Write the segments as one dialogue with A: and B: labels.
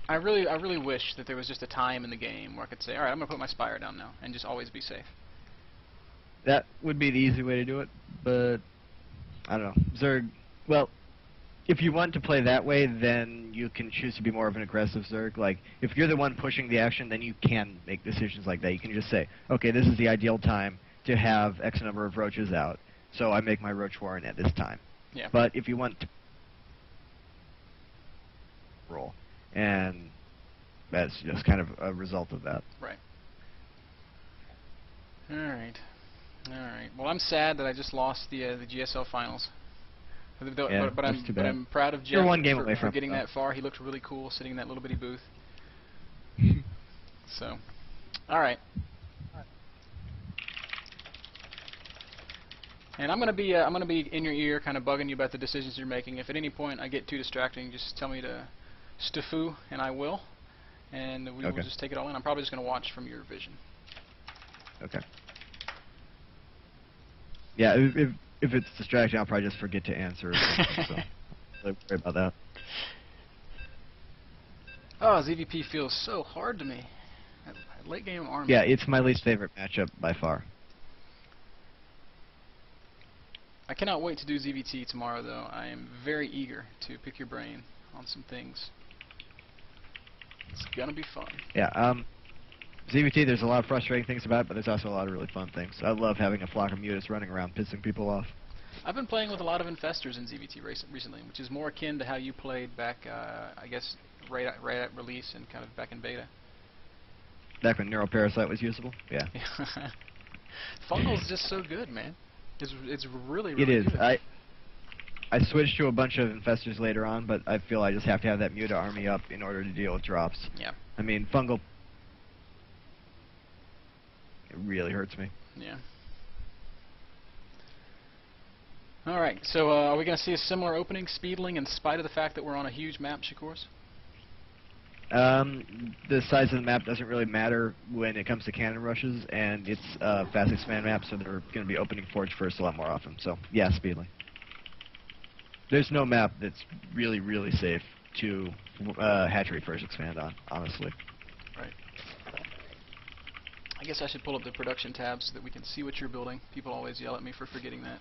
A: I really wish that there was just a time in the game where I could say, all right, I'm gonna put my Spire down now and just always be safe.
B: That would be the easy way to do it, but I don't know. Zerg, well, if you want to play that way, then you can choose to be more of an aggressive Zerg. Like, if you're the one pushing the action, then you can make decisions like that. You can just say, okay, this is the ideal time to have X number of roaches out, so I make my roach warren at this time.
A: Yeah.
B: But if you want to roll, and that's just kind of a result of that.
A: Right. All right. All right. Well, I'm sad that I just lost the GSL finals.
B: Yeah,
A: but I'm proud of Jeff
B: You're one game away
A: for
B: from
A: getting that far. He looked really cool sitting in that little bitty booth. So, all right. And I'm gonna be in your ear, kind of bugging you about the decisions you're making. If at any point I get too distracting, just tell me to staffu, and I will. And we will just take it all in. I'm probably just gonna watch from your vision.
B: Okay. Yeah, if it's distracting, I'll probably just forget to answer or something, so don't worry about that.
A: Oh, ZvP feels so hard to me. Late game army.
B: Yeah, it's my least favorite matchup by far.
A: I cannot wait to do ZvT tomorrow, though. I am very eager to pick your brain on some things. It's gonna be fun.
B: Yeah, ZvT, there's a lot of frustrating things about it, but there's also a lot of really fun things. I love having a flock of mutas running around pissing people off.
A: I've been playing with a lot of infestors in ZvT recently, which is more akin to how you played back, I guess, right at release and kind of back in beta.
B: Back when Neuroparasite was usable? Yeah.
A: Fungal's just so good, man. It's really
B: it is.
A: good.
B: I switched to a bunch of infestors later on, but I feel I just have to have that muta army up in order to deal with drops.
A: Yeah.
B: I mean, Fungal... It really hurts me.
A: Yeah. Alright, so are we going to see a similar opening, Speedling, in spite of the fact that we're on a huge map, Shakors?
B: The size of the map doesn't really matter when it comes to cannon rushes, and it's a fast expand map, so they're going to be opening Forge first a lot more often. So, yeah, Speedling. There's no map that's really, really safe to hatchery first expand on, honestly.
A: Right. I guess I should pull up the production tab so that we can see what you're building. People always yell at me for forgetting that.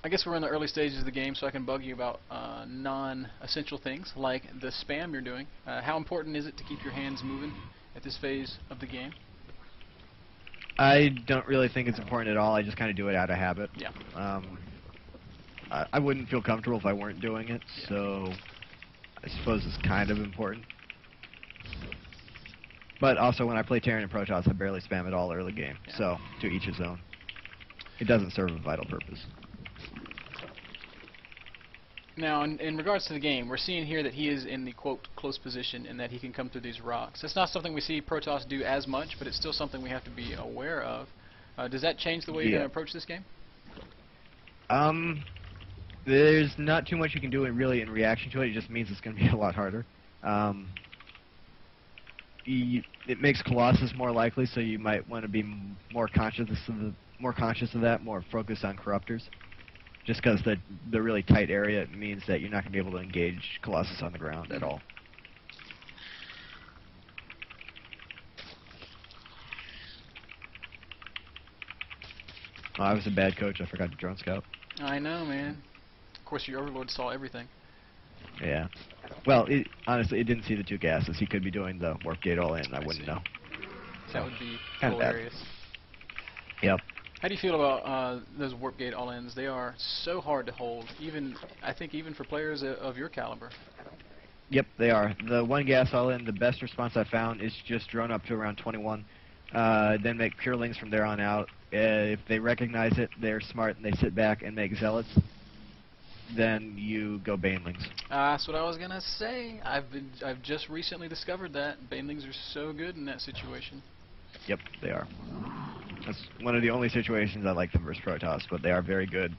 A: I guess we're in the early stages of the game, so I can bug you about non-essential things, like the spam you're doing. How important is it to keep your hands moving at this phase of the game?
B: I don't really think it's important at all. I just kind of do it out of habit.
A: Yeah.
B: I wouldn't feel comfortable if I weren't doing it,
A: Yeah.
B: so I suppose it's kind of important. But also, when I play Terran and Protoss, I barely spam at all early game,
A: Yeah.
B: so to each his own. It doesn't serve a vital purpose.
A: Now, in regards to the game, we're seeing here that he is in the, quote, close position and that he can come through these rocks. It's not something we see Protoss do as much, but it's still something we have to be aware of. Does that change the way you're going to approach this game?
B: There's not too much you can do really in reaction to it. It just means it's going to be a lot harder. It makes Colossus more likely, so you might want to be more conscious of that, more focused on Corruptors. Just because the really tight area means that you're not going to be able to engage Colossus on the ground at all. Oh, I was a bad coach. I forgot to drone scout.
A: I know, man. Of course, your Overlord saw everything.
B: Yeah. Well, honestly, it didn't see the two gases. He could be doing the warp gate all in. I wouldn't know.
A: That would be
B: Kinda
A: hilarious.
B: Yep.
A: How do you feel about those warp gate all-ins? They are so hard to hold, I think even for players of your caliber.
B: Yep, they are. The one gas all-in, the best response I found is just drone up to around 21, then make purelings from there on out. If they recognize it, they're smart, and they sit back and make zealots, then you go banelings.
A: That's what I was gonna say. I've just recently discovered that banelings are so good in that situation.
B: Yep, they are. That's one of the only situations I like them versus Protoss, but they are very good.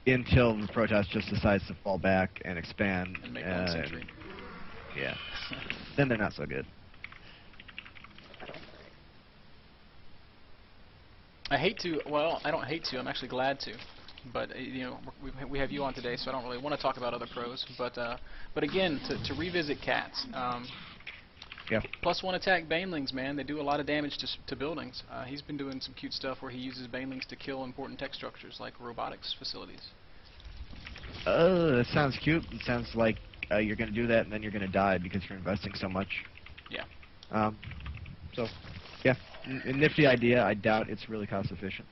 B: until the Protoss just decides to fall back and expand.
A: And make one sentry.
B: Yeah. Then they're not so good.
A: I hate to, well, I don't hate to, I'm actually glad to. But, you know, we have you on today, so I don't really want to talk about other pros. But again, to revisit cats,
B: Yeah.
A: +1 attack banelings, man, they do a lot of damage to buildings. He's been doing some cute stuff where he uses banelings to kill important tech structures like robotics facilities.
B: That sounds cute. It sounds like you're going to do that and then you're going to die because you're investing so much.
A: Yeah.
B: So, yeah, a nifty idea. I doubt it's really cost efficient.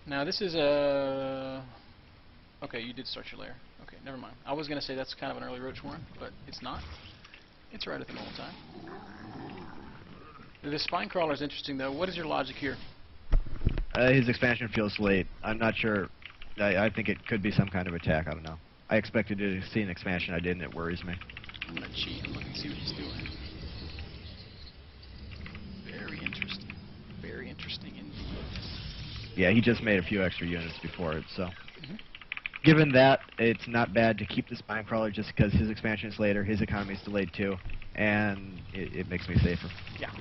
A: Now this is a... Okay, you did start your lair. Okay, never mind. I was going to say that's kind of an early roach warren, but it's not. It's right at the normal time. The spine crawler is interesting, though. What is your logic here?
B: His expansion feels late. I'm not sure. I think it could be some kind of attack. I don't know. I expected to see an expansion. I didn't. It worries me.
A: I'm going to cheat and look and see what he's doing. Very interesting. Very interesting indeed.
B: Yeah, he just made a few extra units before it, so... Given that, it's not bad to keep the spine crawler just because his expansion is later, his economy is delayed too, and it makes me safer.
A: Yeah.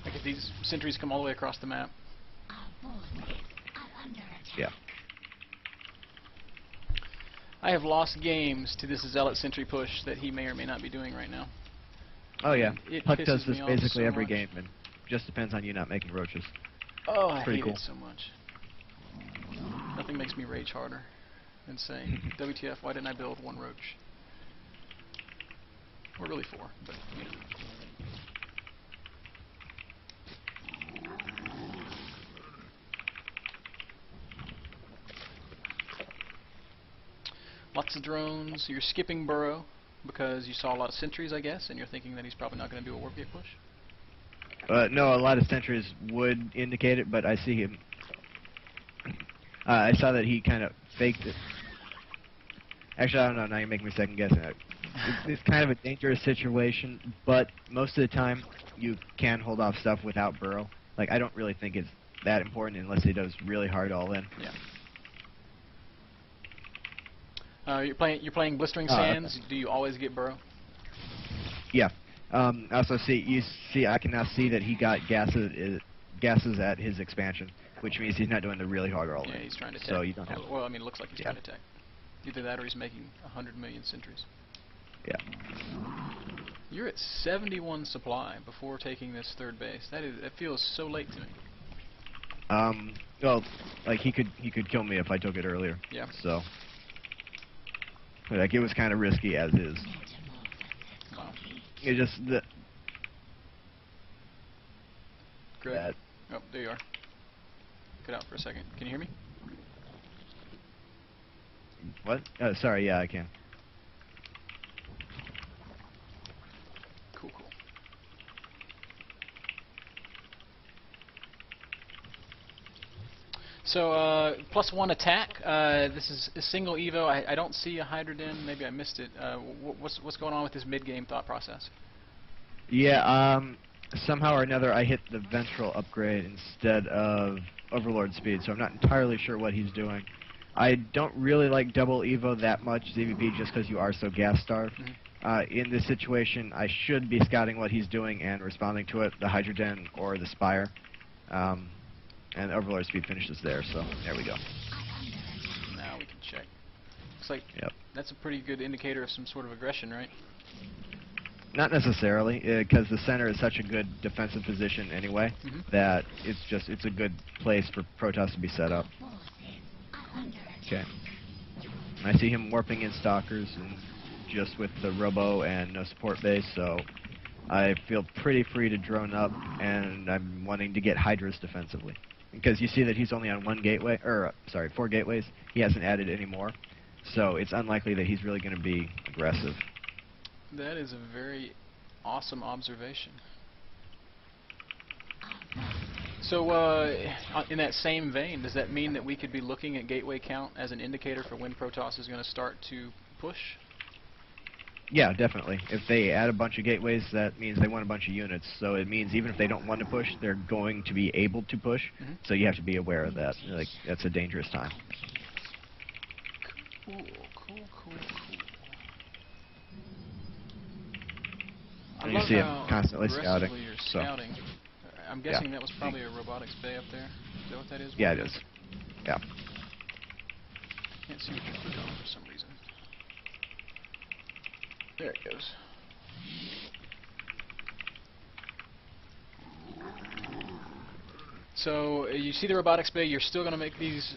A: Like if these sentries come all the way across the map.
B: Yeah.
A: I have lost games to this zealot sentry push that he may or may not be doing right now.
B: Oh yeah,
A: It
B: Puck
A: pisses
B: does this
A: me off
B: basically
A: so
B: every
A: much.
B: game, and just depends on you not making roaches.
A: Oh, I
B: Pretty
A: hate
B: cool.
A: it so much. Nothing makes me rage harder than saying, WTF, why didn't I build one roach? Or really 4, but you know. Lots of drones. You're skipping burrow because you saw a lot of sentries, I guess, and you're thinking that he's probably not going to do a warp gate push.
B: No, a lot of sentries would indicate it, but I see him. I saw that he kind of faked it. Actually, I don't know. Now you're making me second guess it. It's kind of a dangerous situation, but most of the time you can hold off stuff without burrow. Like, I don't really think it's that important unless he does really hard all in.
A: Yeah. You're playing Blistering Sands.
B: Okay.
A: Do you always get burrow?
B: Yeah. Also, I can now see that he got gases at his expansion, which means he's not doing the really hard all in.
A: Yeah, he's trying to attack.
B: So you don't have.
A: Well, I mean, it looks like he's trying to attack. Either that or he's making 100 million sentries.
B: Yeah.
A: You're at 71 supply before taking this third base. That feels so late to me.
B: Well, like he could kill me if I took it earlier.
A: Yeah.
B: So, like, it was kind of risky as is.
A: Wow.
B: It just
A: Greg.
B: that.
A: Oh, there you are. Cut out for a second. Can you hear me?
B: What? Oh, sorry. Yeah, I can.
A: Cool, cool. So, +1 attack. This is a single Evo. I don't see a Hydroden. Maybe I missed it. What's going on with this mid-game thought process?
B: Yeah. Somehow or another, I hit the ventral upgrade instead of Overlord speed, so I'm not entirely sure what he's doing. I don't really like double Evo that much, ZvP, just because you are so gas-starved. In this situation, I should be scouting what he's doing and responding to it, the Hydroden or the Spire. And Overlord speed finishes there, so there we go.
A: Now we can check. Looks like
B: Yep.
A: that's a pretty good indicator of some sort of aggression, right?
B: Not necessarily, because the center is such a good defensive position anyway, that it's a good place for Protoss to be set up. Okay. I see him warping in Stalkers and just with the Robo and no support base, so I feel pretty free to drone up, and I'm wanting to get Hydras defensively. Because you see that he's only on 4 gateways. He hasn't added any more, so it's unlikely that he's really going to be aggressive.
A: That is a very awesome observation. So, in that same vein, does that mean that we could be looking at gateway count as an indicator for when Protoss is going to start to push?
B: Yeah, definitely. If they add a bunch of gateways, that means they want a bunch of units. So it means even if they don't want to push, they're going to be able to push.
A: Mhm.
B: So you have to be aware of that. Like, that's a dangerous time.
A: Cool, cool, cool, cool. I
B: And you
A: love
B: see 'em
A: how
B: constantly
A: aggressively
B: scouting,
A: you're
B: so,
A: scouting. I'm guessing that was probably a robotics bay up there. Is that what that is?
B: Yeah, it is. Yeah.
A: Can't see what you're clicking on for some reason. There it goes. So you see the robotics bay. You're still going to make these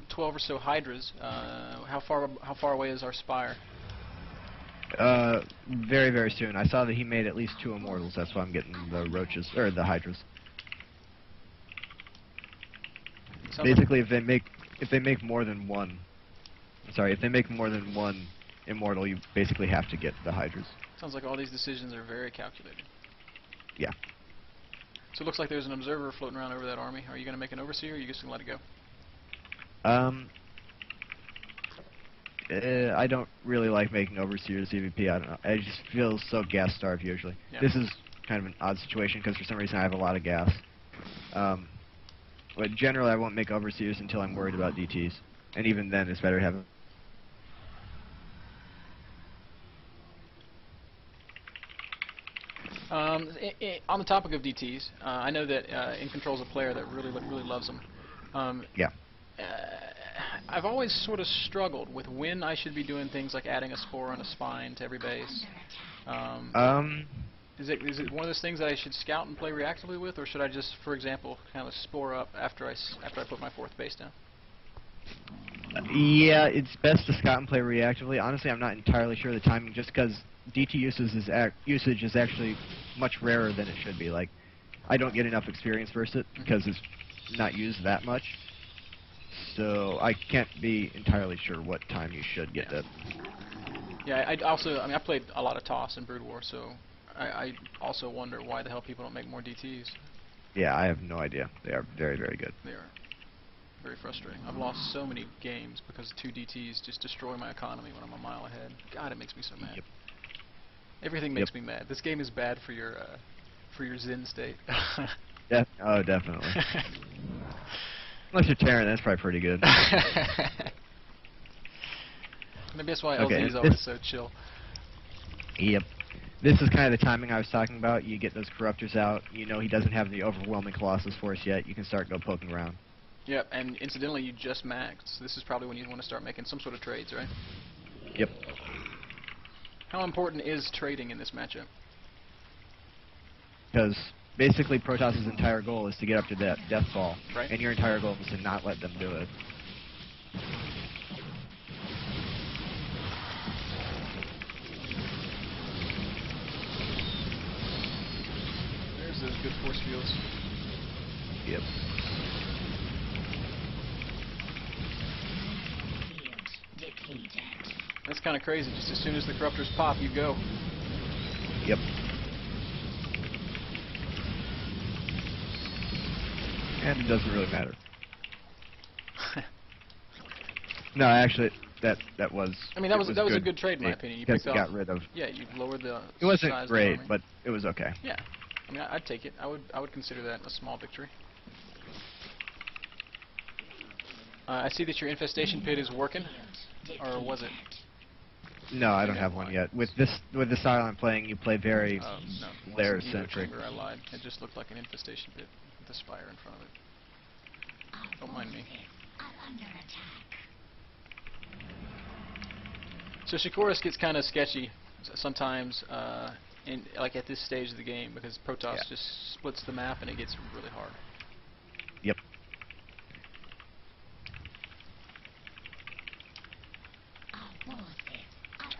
A: 12 or so hydras. How far away is our spire?
B: Very, very soon. I saw that he made at least 2 immortals. That's why I'm getting the roaches or the hydras. Basically, if they make more than one, if they make more than one immortal, you basically have to get the hydras.
A: Sounds like all these decisions are very calculated.
B: Yeah.
A: So it looks like there's an observer floating around over that army. Are you going to make an overseer, or are you just going to let it go?
B: I don't really like making overseers ZvP. I don't know. I just feel so gas starved usually.
A: Yeah.
B: This is kind of an odd situation because for some reason I have a lot of gas. But generally I won't make overseers until I'm worried about DTs. And even then it's better to have...
A: On the topic of DTs, I know that In Control's a player that really loves them.
B: Yeah.
A: I've always sort of struggled with when I should be doing things like adding a spore and a spine to every base. Is it one of those things that I should scout and play reactively with, or should I just, for example, kind of spore up after I put my 4th base down?
B: Yeah, it's best to scout and play reactively. Honestly, I'm not entirely sure of the timing, just because DT usage is actually much rarer than it should be. Like, I don't get enough experience versus it because it's not used that much. So I can't be entirely sure what time you should get that.
A: Yeah, I played a lot of TOS and Brood War, so I also wonder why the hell people don't make more DTs.
B: Yeah, I have no idea. They are very, very good.
A: They are very frustrating. I've lost so many games because 2 DTs just destroy my economy when I'm a mile ahead. God, it makes me so mad.
B: Yep.
A: Everything makes me mad. This game is bad for your Zen state.
B: Oh, definitely. Unless you're Terran, that's probably pretty good.
A: Maybe that's why
B: Okay,
A: LZ is always so chill.
B: Yep. This is kind of the timing I was talking about. You get those corruptors out. You know he doesn't have the overwhelming Colossus force yet. You can start poking around.
A: Yep, and incidentally, you just maxed. So this is probably when you want to start making some sort of trades, right?
B: Yep.
A: How important is trading in this matchup?
B: Because basically Protoss' entire goal is to get up to that death ball.
A: Right.
B: And your entire goal is to not let them do it.
A: There's those good force fields.
B: Yep.
A: That's kind of crazy. Just as soon as the corruptors pop, you go.
B: Yep. And it doesn't really matter. No, actually, that was.
A: I mean, that was a good trade in my opinion. You picked
B: got rid of.
A: Yeah, you lowered the.
B: It wasn't
A: size
B: great,
A: of the army.
B: but it was okay.
A: Yeah, I mean, I'd take it. I would consider that a small victory. I see that your infestation pit is working, or was it?
B: No, I don't have one yet. With the style I'm playing, you play very
A: No,
B: layer
A: it wasn't
B: centric.
A: either chamber, I lied. It just looked like an infestation pit with a spire in front of it. Don't mind me. So Shikoris gets kind of sketchy sometimes, like at this stage of the game, because Protoss just splits the map and it gets really hard.
B: Yep.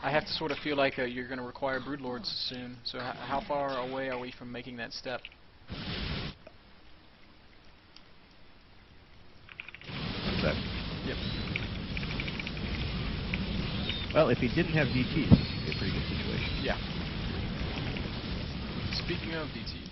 A: I have to sort of feel like you're going to require Broodlords soon. So how far away are we from making that step?
B: What's that?
A: Yep.
B: Well, if he didn't have DTs, it'd be a pretty good situation.
A: Yeah. Speaking of DTs.